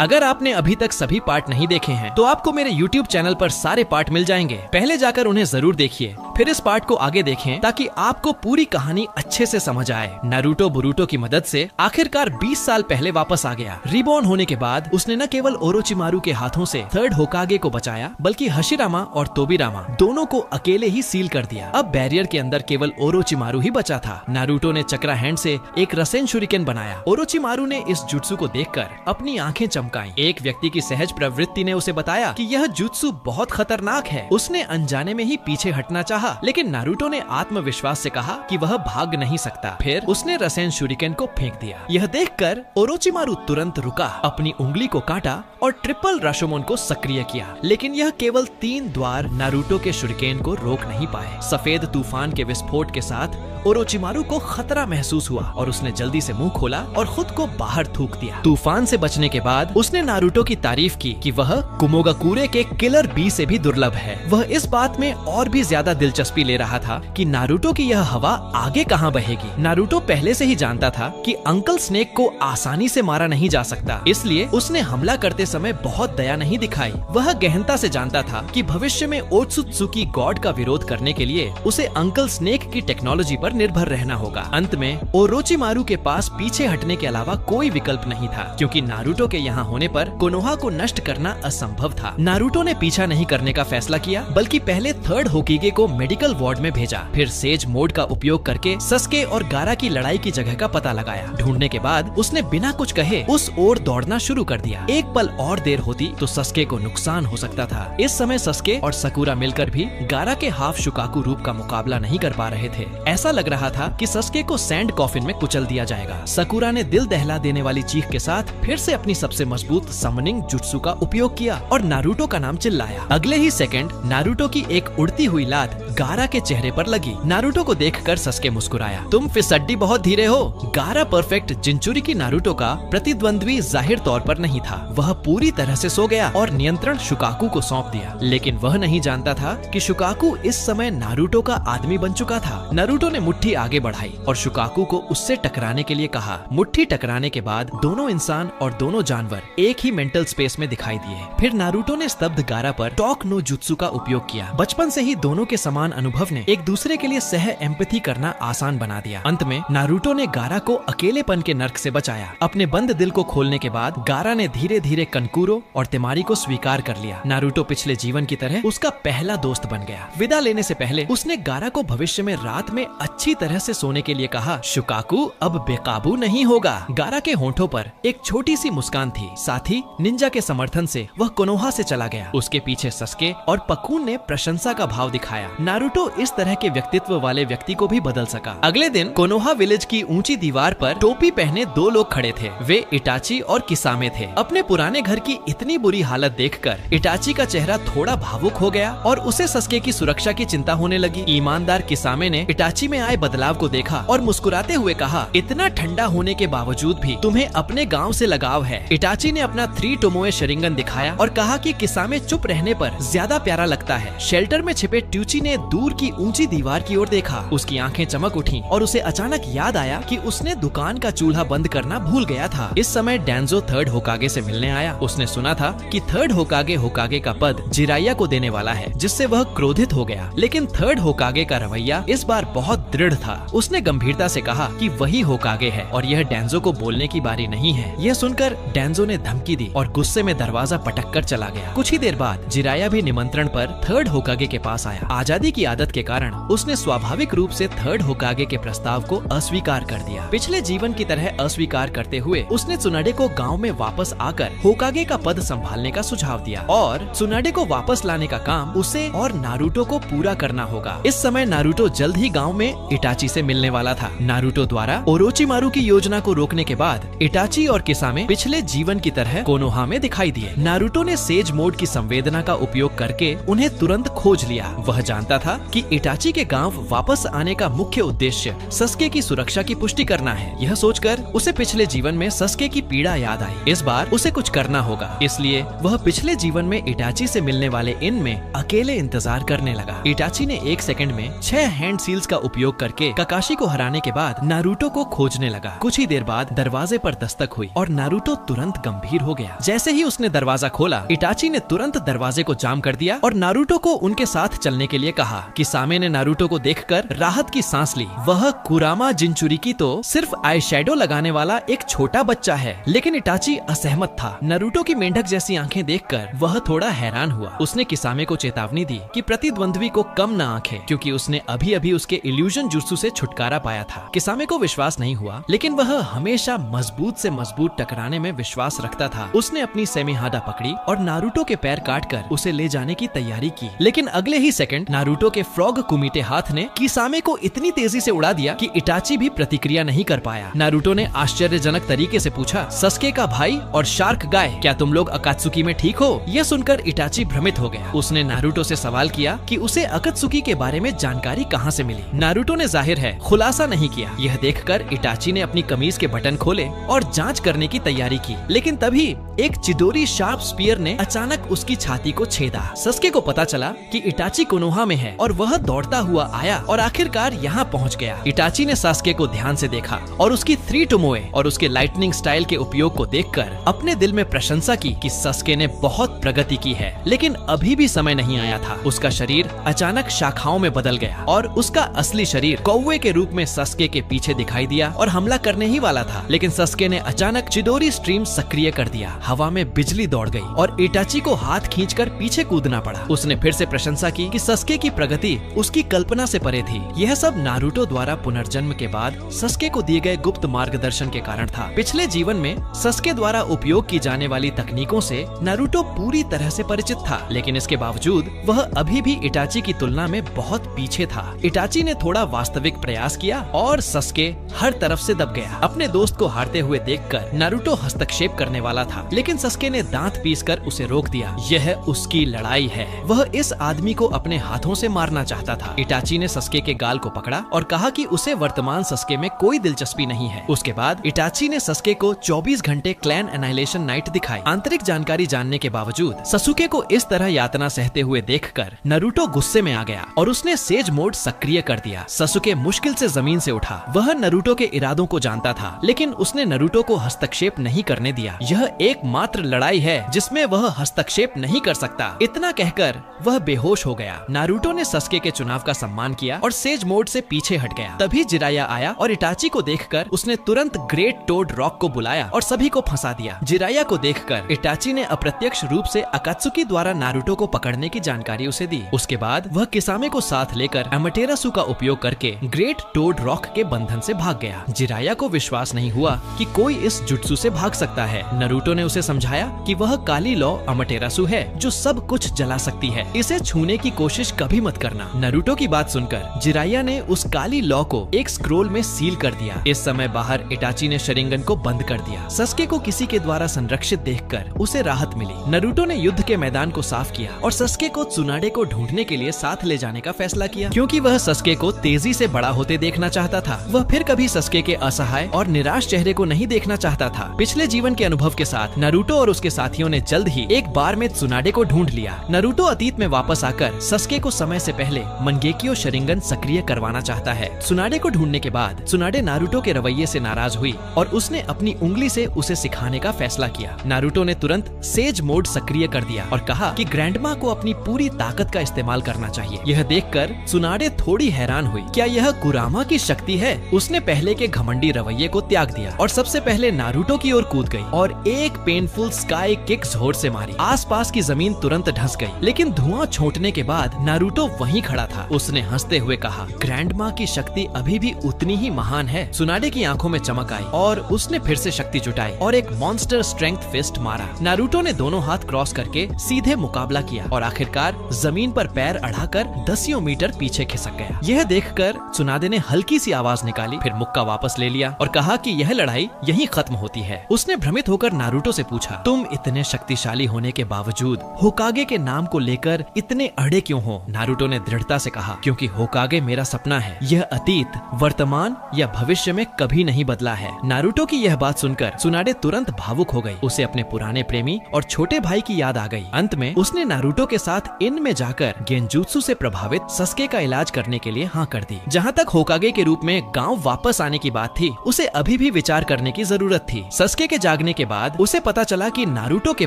अगर आपने अभी तक सभी पार्ट नहीं देखे हैं तो आपको मेरे YouTube चैनल पर सारे पार्ट मिल जाएंगे। पहले जाकर उन्हें जरूर देखिए, फिर इस पार्ट को आगे देखें ताकि आपको पूरी कहानी अच्छे से समझ आए। नारुतो बोरुटो की मदद से आखिरकार 20 साल पहले वापस आ गया। रिबॉर्न होने के बाद उसने न केवल ओरोचिमारू के हाथों से थर्ड होकागे को बचाया, बल्कि हशिरामा और तोबिरामा दोनों को अकेले ही सील कर दिया। अब बैरियर के अंदर केवल ओरोचिमारू ही बचा था। नारुतो ने चक्रा हैंड से एक रसेन शुरिकेन बनाया। ओरोचिमारू ने इस जुत्सु को देखकर अपनी आंखें चमकाई। एक व्यक्ति की सहज प्रवृत्ति ने उसे बताया कि यह जुत्सु बहुत खतरनाक है। उसने अनजाने में ही पीछे हटना चाहा, लेकिन नारुतो ने आत्मविश्वास से कहा कि वह भाग नहीं सकता। फिर उसने रसेन शुरिकेन को फेंक दिया। यह देखकर ओरोचिमारू तुरंत रुका, अपनी उंगली को काटा और ट्रिपल राशोमोन को सक्रिय किया, लेकिन यह केवल 3 द्वार नारुतो के शुरिकेन को रोक नहीं पाए। सफेद तूफान के विस्फोट के साथ ओरोचिमारू को खतरा महसूस हुआ और उसने जल्दी से मुंह खोला और खुद को बाहर थूक दिया। तूफान से बचने के बाद उसने नारुतो की तारीफ की कि वह कुमोगाकुरे के किलर बी से भी दुर्लभ है। वह इस बात में और भी ज्यादा दिलचस्पी ले रहा था कि नारुतो की यह हवा आगे कहां बहेगी। नारुतो पहले से ही जानता था कि अंकल स्नेक को आसानी से मारा नहीं जा सकता, इसलिए उसने हमला करते समय बहुत दया नहीं दिखाई। वह गहनता से जानता था कि भविष्य में ओत्सुत्सुकी गॉड का विरोध करने के लिए उसे अंकल स्नेक की टेक्नोलॉजी पर निर्भर रहना होगा। अंत में ओरोचिमारू के पास पीछे हटने के अलावा कोई विकल्प नहीं था, क्योंकि नारुतो के यहाँ होने पर कोनोहा को नष्ट करना असंभव था। नारुतो ने पीछा नहीं करने का फैसला किया, बल्कि पहले थर्ड होकागे को मेडिकल वार्ड में भेजा। फिर सेज मोड का उपयोग करके सस्के और गारा की लड़ाई की जगह का पता लगाया। ढूंढने के बाद उसने बिना कुछ कहे उस ओर दौड़ना शुरू कर दिया। एक पल और देर होती तो सस्के को नुकसान हो सकता था। इस समय सस्के और सकुरा मिलकर भी गारा के हाफ शुकाकू रूप का मुकाबला नहीं कर पा रहे थे। ऐसा लग रहा था कि सस्के को सैंड कॉफिन में कुचल दिया जाएगा। सकुरा ने दिल दहला देने वाली चीख के साथ फिर से अपनी सबसे मजबूत समनिंग जुत्सु का उपयोग किया और नारुतो का नाम चिल्लाया। अगले ही सेकंड नारुतो की एक उड़ती हुई लात गारा के चेहरे पर लगी। नारुतो को देखकर सस्के मुस्कुराया। तुम फिसड्डी बहुत धीरे हो। गारा परफेक्ट जिंचुरिकी नारुतो का प्रतिद्वंद्वी जाहिर तौर पर नहीं था। वह पूरी तरह से सो गया और नियंत्रण शुकाकू को सौंप दिया, लेकिन वह नहीं जानता था कि शुकाकू इस समय नारुतो का आदमी बन चुका था। नारुतो ने मुट्ठी आगे बढ़ाई और शुकाकू को उससे टकराने के लिए कहा। मुट्ठी टकराने के बाद दोनों इंसान और दोनों जानवर एक ही मेंटल स्पेस में दिखाई दिए। फिर नारुतो ने स्तब्ध गारा पर टॉक नो जुत्सु का उपयोग किया। बचपन से ही दोनों के समान अनुभव ने एक दूसरे के लिए सह एम्पैथी करना आसान बना दिया। अंत में नारुतो ने गारा को अकेलेपन के नर्क से बचाया। अपने बंद दिल को खोलने के बाद गारा ने धीरे धीरे कनकुरो और तेमारी को स्वीकार कर लिया। नारुतो पिछले जीवन की तरह उसका पहला दोस्त बन गया। विदा लेने से पहले उसने गारा को भविष्य में रात में अच्छी तरह से सोने के लिए कहा। शुकाकू अब बेकाबू नहीं होगा। गारा के होंठों पर एक छोटी सी मुस्कान थी। साथ ही निंजा के समर्थन से वह कोनोहा से चला गया। उसके पीछे सस्के और पकून ने प्रशंसा का भाव दिखाया। नारुतो इस तरह के व्यक्तित्व वाले व्यक्ति को भी बदल सका। अगले दिन कोनोहा विलेज की ऊंची दीवार पर टोपी पहने 2 लोग खड़े थे। वे इटाची और किसामे थे। अपने पुराने घर की इतनी बुरी हालत देखकर इटाची का चेहरा थोड़ा भावुक हो गया और उसे सस्के की सुरक्षा की चिंता होने लगी। ईमानदार किसामे ने इटाची में आए बदलाव को देखा और मुस्कुराते हुए कहा, इतना ठंडा होने के बावजूद भी तुम्हें अपने गांव से लगाव है। इटाची ने अपना 3 टोमोए शरिंगन दिखाया और कहा कि किसामे चुप रहने पर ज्यादा प्यारा लगता है। शेल्टर में छिपे ट्यूची ने दूर की ऊंची दीवार की ओर देखा। उसकी आंखें चमक उठी और उसे अचानक याद आया कि उसने दुकान का चूल्हा बंद करना भूल गया था। इस समय डैंजो थर्ड होकागे से मिलने आया। उसने सुना था कि थर्ड होकागे का पद जिराइया को देने वाला है, जिससे वह क्रोधित हो गया। लेकिन थर्ड होकागे का रवैया इस बार बहुत दृढ़ था। उसने गंभीरता से कहा कि वही होकागे है और यह डैंजो को बोलने की बारी नहीं है। यह सुनकर डैंजो ने धमकी दी और गुस्से में दरवाजा पटक कर चला गया। कुछ ही देर बाद जिराया भी निमंत्रण पर थर्ड होकागे के पास आया। आजादी की आदत के कारण उसने स्वाभाविक रूप से थर्ड होकागे के प्रस्ताव को अस्वीकार कर दिया। पिछले जीवन की तरह अस्वीकार करते हुए उसने त्सुनाडे को गांव में वापस आकर होकागे का पद संभालने का सुझाव दिया और त्सुनाडे को वापस लाने का काम उसे और नारुतो को पूरा करना होगा। इस समय नारुतो जल्द ही गांव में इटाची से मिलने वाला था। नारुतो द्वारा ओरोचिमारू की योजना को रोकने के बाद इटाची और किसामे पिछले जीवन की तरह कोनोहा में दिखाई दिए। नारुतो ने सेज मोड की संवेदना का उपयोग करके उन्हें तुरंत खोज लिया। वह जानता था कि इटाची के गांव वापस आने का मुख्य उद्देश्य सस्के की सुरक्षा की पुष्टि करना है। यह सोचकर उसे पिछले जीवन में सस्के की पीड़ा याद आई। इस बार उसे कुछ करना होगा, इसलिए वह पिछले जीवन में इटाची से मिलने वाले इन में अकेले इंतजार करने लगा। इटाची ने 1 सेकंड में 6 हैंड सील्स का उपयोग उपयोग करके काकाशी को हराने के बाद नारुतो को खोजने लगा। कुछ ही देर बाद दरवाजे पर दस्तक हुई और नारुतो तुरंत गंभीर हो गया। जैसे ही उसने दरवाजा खोला, इटाची ने तुरंत दरवाजे को जाम कर दिया और नारुतो को उनके साथ चलने के लिए कहा। किसामे ने नारुतो को देखकर राहत की सांस ली। वह कुरामा जिनचुरिकी तो सिर्फ आई शेडो लगाने वाला एक छोटा बच्चा है, लेकिन इटाची असहमत था। नारुतो की मेंढक जैसी आंखें देखकर वह थोड़ा हैरान हुआ। उसने किसामे को चेतावनी दी कि प्रतिद्वंद्वी को कम न आंखें, क्योंकि उसने अभी अभी उसके इल्यूजन जुत्सु से छुटकारा पाया था। किसामे को विश्वास नहीं हुआ, लेकिन वह हमेशा मजबूत से मजबूत टकराने में विश्वास रखता था। उसने अपनी सेमिहादा पकड़ी और नारुतो के पैर काटकर उसे ले जाने की तैयारी की, लेकिन अगले ही सेकंड नारुतो के फ्रॉग कुमिटे हाथ ने किसामे को इतनी तेजी से उड़ा दिया कि इटाची भी प्रतिक्रिया नहीं कर पाया। नारुतो ने आश्चर्यजनक तरीके से पूछा, सस्के का भाई और शार्क गाय, क्या तुम लोग अकात्सुकी में ठीक हो? यह सुनकर इटाची भ्रमित हो गया। उसने नारुतो से सवाल किया कि उसे अकात्सुकी के बारे में जानकारी कहां से मिली। नारुतो ने जाहिर है खुलासा नहीं किया। यह देखकर इटाची ने अपनी कमीज के बटन खोले और जांच करने की तैयारी की, लेकिन तभी एक चिडोरी शार्प स्पीयर ने अचानक उसकी छाती को छेदा। सस्के को पता चला कि इटाची कोनोहा में है और वह दौड़ता हुआ आया और आखिरकार यहाँ पहुँच गया। इटाची ने सास्के को ध्यान से देखा और उसकी 3 टोमोए और उसके लाइटनिंग स्टाइल के उपयोग को देखकर अपने दिल में प्रशंसा की कि सस्के ने बहुत प्रगति की है। लेकिन अभी भी समय नहीं आया था। उसका शरीर अचानक शाखाओं में बदल गया और उसका असली शरीर कौवे के रूप में सस्के के पीछे दिखाई दिया और हमला करने ही वाला था, लेकिन सस्के ने अचानक चिडोरी स्ट्रीम सक्रिय कर दिया। हवा में बिजली दौड़ गई और इटाची को हाथ खींचकर पीछे कूदना पड़ा। उसने फिर से प्रशंसा की कि सस्के की प्रगति उसकी कल्पना से परे थी। यह सब नारुतो द्वारा पुनर्जन्म के बाद सस्के को दिए गए गुप्त मार्गदर्शन के कारण था। पिछले जीवन में सस्के द्वारा उपयोग की जाने वाली तकनीकों से नारुतो पूरी तरह से परिचित था, लेकिन इसके बावजूद वह अभी भी इटाची की तुलना में बहुत पीछे था। इटाची ने थोड़ा वास्तविक प्रयास किया और सस्के हर तरफ से दब गया। अपने दोस्त को हारते हुए देखकर नारुतो हस्तक्षेप करने वाला था, लेकिन सस्के ने दांत पीसकर उसे रोक दिया। यह उसकी लड़ाई है। वह इस आदमी को अपने हाथों से मारना चाहता था। इटाची ने सस्के के गाल को पकड़ा और कहा कि उसे वर्तमान सस्के में कोई दिलचस्पी नहीं है। उसके बाद इटाची ने सस्के को 24 घंटे क्लैन एनाइलेशन नाइट दिखाई। आंतरिक जानकारी जानने के बावजूद ससुके को इस तरह यातना सहते हुए देखकर नारुतो गुस्से में आ गया और उसने सेज मोड सक्रिय कर दिया। ससुके मुश्किल से जमीन से उठा। वह नारुतो के इरादों को जानता था, लेकिन उसने नारुतो को हस्तक्षेप नहीं करने दिया। यह एकमात्र लड़ाई है जिसमें वह हस्तक्षेप नहीं कर सकता। इतना कहकर वह बेहोश हो गया। नारुतो ने सस्के के चुनाव का सम्मान किया और सेज मोड से पीछे हट गया। तभी जिराया आया और इटाची को देखकर उसने तुरंत ग्रेट टोड रॉक को बुलाया और सभी को फंसा दिया। जिराया को देखकर इटाची ने अप्रत्यक्ष रूप से अकात्सुकी द्वारा नारुतो को पकड़ने की जानकारी उसे दी। उसके बाद वह किसामे को साथ लेकर अमाटेरासु का उपयोग करके ग्रेट टोड रॉक के बंधन से भाग गया। जिराया को विश्वास नहीं हुआ कि कोई इस जुत्सु से भाग सकता है। नारुतो ने उसे समझाया कि वह काली लॉ अमाटेरासु है जो सब कुछ जला सकती है। इसे छूने की कोशिश कभी मत करना। नारुतो की बात सुनकर जिराया ने उस काली लॉ को एक स्क्रोल में सील कर दिया। इस समय बाहर इटाची ने शरिंगन को बंद कर दिया। सस्के को किसी के द्वारा संरक्षित देखकर उसे राहत मिली। नारुतो ने युद्ध के मैदान को साफ किया और सस्के को त्सुनाडे को ढूंढने के लिए साथ ले जाने का फैसला किया, क्योंकि वह सस्के को तेजी से बड़ा होते देखना चाहता था। वह फिर कभी सस्के के असहाय और निराश चेहरे को नहीं देखना चाहता था। पिछले जीवन के अनुभव के साथ नारुतो और उसके साथियों ने जल्द ही एक बार में त्सुनाडे को ढूंढ लिया। नारुतो अतीत में वापस आकर सस्के को समय से पहले मंगेकियो शरिंगन सक्रिय करवाना चाहता है। त्सुनाडे को ढूंढने के बाद त्सुनाडे नारुतो के रवैये से नाराज हुई और उसने अपनी उंगली से उसे सिखाने का फैसला किया। नारुतो ने तुरंत सेज मोड सक्रिय कर दिया और कहा कि ग्रैंडमा को अपनी पूरी ताकत का इस्तेमाल करना चाहिए। यह देखकर त्सुनाडे थोड़ी हैरान हुई। क्या यह कुरामा की शक्ति है? उसने पहले के घमंडी रवैये को त्याग दिया और सबसे पहले नारुतो की ओर कूद गई और एक पेनफुल स्काई किक जोर से मारी। आसपास की जमीन तुरंत धंस गई, लेकिन धुआं छोड़ने के बाद नारुतो वहीं खड़ा था। उसने हंसते हुए कहा, ग्रैंडमा की शक्ति अभी भी उतनी ही महान है। त्सुनाडे की आंखों में चमक आई और उसने फिर से शक्ति जुटाई और एक मॉन्स्टर स्ट्रेंथ फिस्ट मारा। नारुतो ने दोनों हाथ क्रॉस करके सीधे मुकाबला किया और आखिरकार जमीन पर पैर अड़ाकर 10 मीटर पीछे खिसक गया। यह देखकर त्सुनाडे ने हल्की सी आवाज निकाली, फिर मुक्का वापस ले लिया और कहा कि यह लड़ाई यहीं खत्म होती है। उसने भ्रमित होकर नारुतो से पूछा, तुम इतने शक्तिशाली होने के बावजूद होकागे के नाम को लेकर इतने अड़े क्यों हो? नारुतो ने दृढ़ता से कहा, क्योंकि होकागे मेरा सपना है। यह अतीत, वर्तमान या भविष्य में कभी नहीं बदला है। नारुतो की यह बात सुनकर त्सुनाडे तुरंत भावुक हो गई। उसे अपने पुराने प्रेमी और छोटे भाई की याद आ गई। अंत में उसने नारुतो के साथ इन में जाकर गेंजुत्सु से प्रभावित सस्के का इलाज करने के लिए हाँ कर दी। जहाँ तक होकागे के रूप में गाँव वापस आने की बात थी, उसे अभी भी विचार करने की जरूरत थी। सस्के के जागने के बाद उसे पता चला कि नारुतो के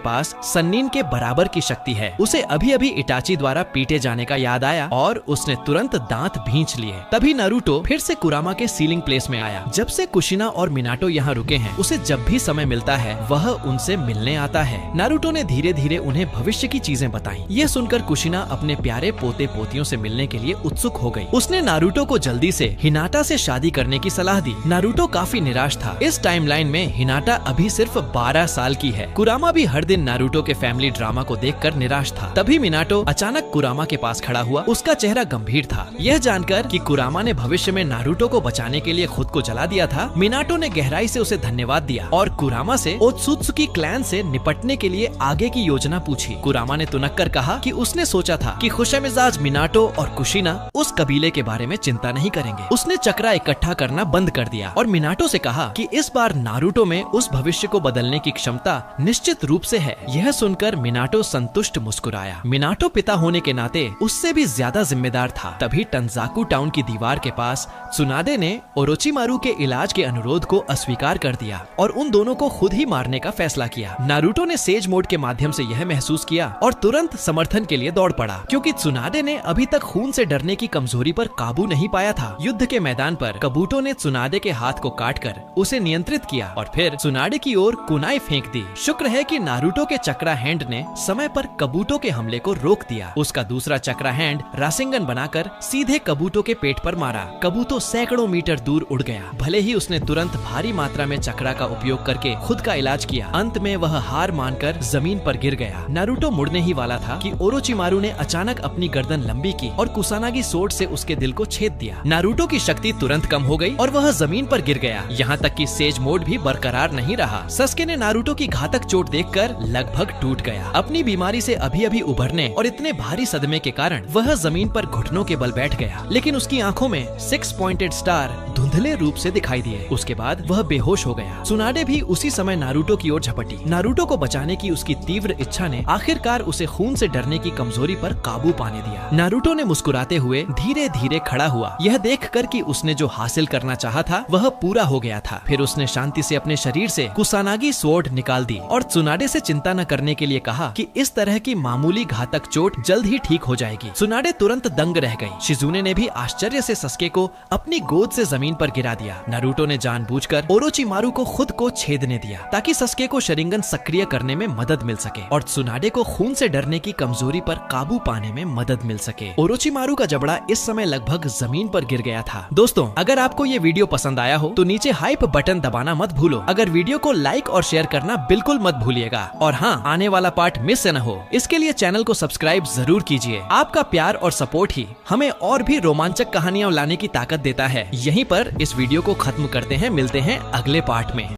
पास सन्निन के बराबर की शक्ति है। उसे अभी अभी इटाची द्वारा पीटे जाने का याद आया और उसने तुरंत दांत भींच लिए। तभी नारुतो फिर से कुरामा के सीलिंग प्लेस में आया। जब से कुशिना और मिनाटो यहाँ रुके हैं, उसे जब भी समय मिलता है वह उनसे मिलने आता है। नारुतो ने धीरे धीरे उन्हें भविष्य की चीजें बताई। ये सुनकर कुशिना अपने प्यारे पोते पोतियों से मिलने के लिए उत्सुक हो गई। उसने नारुतो को जल्दी से हिनाटा से शादी करने की सलाह दी। नारुतो काफी निराश था। इस टाइमलाइन में हिनाटा अभी सिर्फ 12 साल की है। कुरामा भी हर दिन नारुतो के फैमिली ड्रामा को देखकर निराश था। तभी मिनाटो अचानक कुरामा के पास खड़ा हुआ। उसका चेहरा गंभीर था। यह जानकर कि कुरामा ने भविष्य में नारुतो को बचाने के लिए खुद को जला दिया था, मिनाटो ने गहराई से उसे धन्यवाद दिया और कुरामा से ओत्सुत्सुकी क्लैन से निपटने के लिए आगे की योजना पूछी। कुरामा ने तुनक कर कहा कि उसने सोचा था कि खुशमिजाज मिनाटो और कुशिना उस कबीले के बारे में चिंता नहीं करेंगे। उसने चक्रा इकट्ठा करना बंद कर दिया और मिनाटो से कहा कि इस बार नारुतो में उस भविष्य को बदलने की क्षमता निश्चित रूप से है। यह सुनकर मिनाटो संतुष्ट मुस्कुराया। मिनाटो पिता होने के नाते उससे भी ज्यादा जिम्मेदार था। तभी टंजाकू टाउन की दीवार के पास त्सुनाडे ने ओरोचिमारू के इलाज के अनुरोध को अस्वीकार कर दिया और उन दोनों को खुद ही मारने का फैसला किया। नारुतो ने सेज मोड के माध्यम से यह महसूस किया और तुरंत समर्थन के लिए दौड़ पड़ा, क्योंकि त्सुनाडे ने अभी तक खून से डरने की कमजोरी पर काबू नहीं पाया था। युद्ध के मैदान पर कबूटो ने त्सुनाडे के हाथ को काटकर उसे नियंत्रित किया और फिर त्सुनाडे की ओर कुनाई फेंक दी। शुक्र है कि नारुतो के चक्रा हैंड ने समय पर कबूटो के हमले को रोक दिया। उसका दूसरा चक्रा हैंड रासिंगन बनाकर सीधे कबूटो के पेट पर मारा। कबूतो सैकड़ों मीटर दूर उड़ गया। भले ही उसने तुरंत भारी मात्रा में चक्रा का उपयोग करके खुद का इलाज किया, अंत में वह हार मानकर जमीन पर गिर गया। नारुतो मुड़ने ही वाला था कि ओरोचिमारू ने अचानक अपनी गर्दन लंबी की और कुसानागी सोर्ड से उसके दिल को छेद दिया। नारुतो की शक्ति तुरंत कम हो गई और वह जमीन पर गिर गया। यहाँ तक कि सेज मोड भी बरकरार नहीं रहा। सस्के ने नारुतो की घातक चोट देखकर लगभग टूट गया। अपनी बीमारी से अभी अभी उभरने और इतने भारी सदमे के कारण वह जमीन पर घुटनों के बल बैठ गया, लेकिन उसकी आंखों में 6 पॉइंटेड स्टार धुंधले रूप से दिखाई दिए। उसके बाद वह बेहोश हो गया। त्सुनाडे भी उसी समय नारुतो की ओर झपटी। नारुतो को बचाने की उसकी तीव्र इच्छा ने आखिरकार उसे खून से डरने की कमजोरी पर काबू पाने दिया। नारुतो ने मुस्कुराते हुए धीरे धीरे खड़ा हुआ, यह देखकर कि उसने जो हासिल करना चाहा था वह पूरा हो गया था। फिर उसने शांति से अपने शरीर से कुसानागी स्वॉर्ड निकाल दी और त्सुनाडे से चिंता न करने के लिए कहा कि इस तरह की मामूली घातक चोट जल्द ही ठीक हो जाएगी। त्सुनाडे तुरंत दंग रह गई। शिजुने ने भी आश्चर्य से सस्के को अपनी गोद से जमीन पर गिरा दिया। नारुतो ने जानबूझकर ओरोचिमारू को खुद को छेदने दिया ताकि सस्के को शरिंगन सक्रिय करने में मदद मिल सके और त्सुनाडे को खून से डरने की कमजोरी पर काबू पाने में मदद मिल सके। ओरोचिमारू का जबड़ा इस समय लगभग जमीन पर गिर गया था। दोस्तों, अगर आपको ये वीडियो पसंद आया हो तो नीचे हाइप बटन दबाना मत भूलो। अगर वीडियो को लाइक और शेयर करना बिल्कुल मत भूलिएगा और हाँ, आने वाला पार्ट मिस न हो इसके लिए चैनल को सब्सक्राइब जरूर कीजिए। आपका प्यार और सपोर्ट ही हमें और भी रोमांचक कहानियाँ लाने की ताकत देता है। यहीं पर इस वीडियो को खत्म करते हैं। मिलते हैं अगले पार्ट में।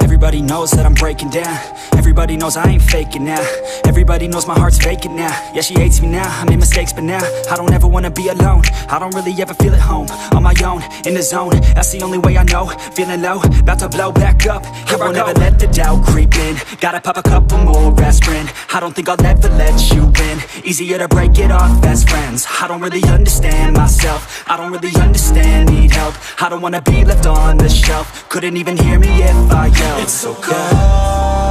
Everybody knows that I'm breaking down. Everybody knows I ain't faking now. Everybody knows my heart's faking now. Yeah, she hates me now, I made mistakes but now I don't ever wanna be alone. I don't really ever feel at home. On my own, in the zone, that's the only way I know. Feeling low, about to blow back up. Here I won't ever let the doubt creep in. Gotta pop a couple more aspirin. I don't think I'll ever let you in. Easier to break it off best friends. I don't really understand myself. I don't really understand, need help. I don't wanna be left on the shelf. Couldn't even hear me if I yelled. It's so cold